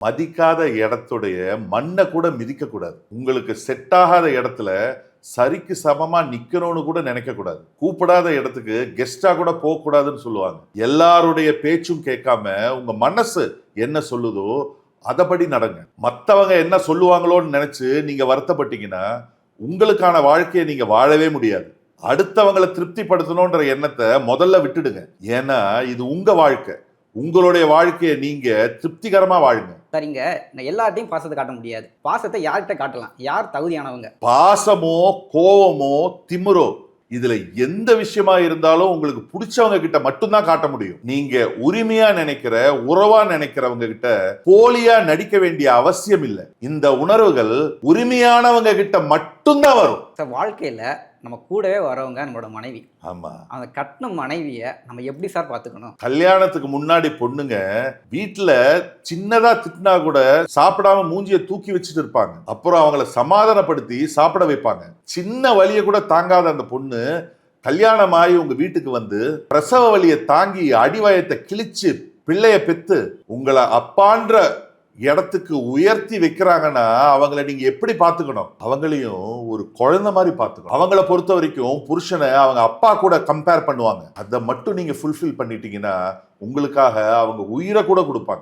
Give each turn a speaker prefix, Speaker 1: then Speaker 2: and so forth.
Speaker 1: மதிக்காத இடத்துடைய மண்ணை கூட மிதிக்க கூடாது. உங்களுக்கு செட் ஆகாத இடத்துல சரிக்கு சமமா நிக்கணும்னு கூட நினைக்க கூடாது. கூப்பிடாத இடத்துக்கு கெஸ்டா கூட போக கூடாதுன்னு சொல்லுவாங்க. எல்லாருடைய பேச்சும் கேட்காம உங்க மனசு என்ன சொல்லுதோ அதபடி நடங்க. மத்தவங்க என்ன சொல்லுவாங்களோன்னு நினைச்சு நீங்க வருத்தப்பட்டீங்கன்னா உங்களுக்கான வாழ்க்கையை நீங்க வாழவே முடியாது. அடுத்தவங்களை திருப்திப்படுத்தணும்ன்ற எண்ணத்தை முதல்ல விட்டுடுங்க. ஏன்னா இது உங்க வாழ்க்கை. உங்களுடைய வாழ்க்கையை நீங்க திருப்திகரமா வாழுங்க.
Speaker 2: சரிங்க, எல்லார்ட்டையும் பாசத்தை காட்ட முடியாது. பாசத்தை யார்கிட்ட காட்டலாம்? யார் தகுதியானவங்க?
Speaker 1: பாசமோ கோவமோ திமிரோ இதுல எந்த விஷயமா இருந்தாலும் உங்களுக்கு பிடிச்சவங்க கிட்ட மட்டும்தான் காட்ட முடியும். நீங்க உரிமையா நினைக்கிற உறவா நினைக்கிறவங்க கிட்ட போலியா நடிக்க வேண்டிய அவசியம் இல்லை. இந்த உணர்வுகள் உரிமையானவங்க கிட்ட மட்டும்தான் வரும்.
Speaker 2: வாழ்க்கையில நம்ம கூடவே வரவங்க நம்மளோட மனைவி.
Speaker 1: ஆமா,
Speaker 2: அந்த கட்டின மனைவிய நம்ம எப்படி சார் பாத்துக்கணும்?
Speaker 1: கல்யாணத்துக்கு முன்னாடி பொண்ணுங்க வீட்டுல சின்னதா திட்டினா கூட சாப்பிடாம மூஞ்சிய தூக்கி வச்சுட்டு இருப்பாங்க. அப்புறம் அவங்கள சமாதானப்படுத்தி சாப்பிட வைப்பாங்க. சின்ன வலிய கூட தாங்காத அந்த பொண்ணு கல்யாணம் ஆகி உங்க வீட்டுக்கு வந்து பிரசவ வலியை தாங்கி அடிவயத்தை கிழிச்சு பிள்ளைய பெத்து உங்களை அப்பான்ற இடத்துக்கு உயர்த்தி வைக்கிறாங்கன்னா அவங்களை நீங்க எப்படி பாத்துக்கணும்? அவங்களையும் ஒரு குழந்தை மாதிரி பாத்துக்கணும். அவங்கள பொறுத்த வரைக்கும் புருஷனை அவங்க அப்பா கூட கம்பேர் பண்ணுவாங்க. அதை மட்டும் நீங்க ஃபுல்ஃபில் பண்ணிட்டீங்கன்னா உங்களுக்காக அவங்க உயிரை கூட கொடுப்பாங்க.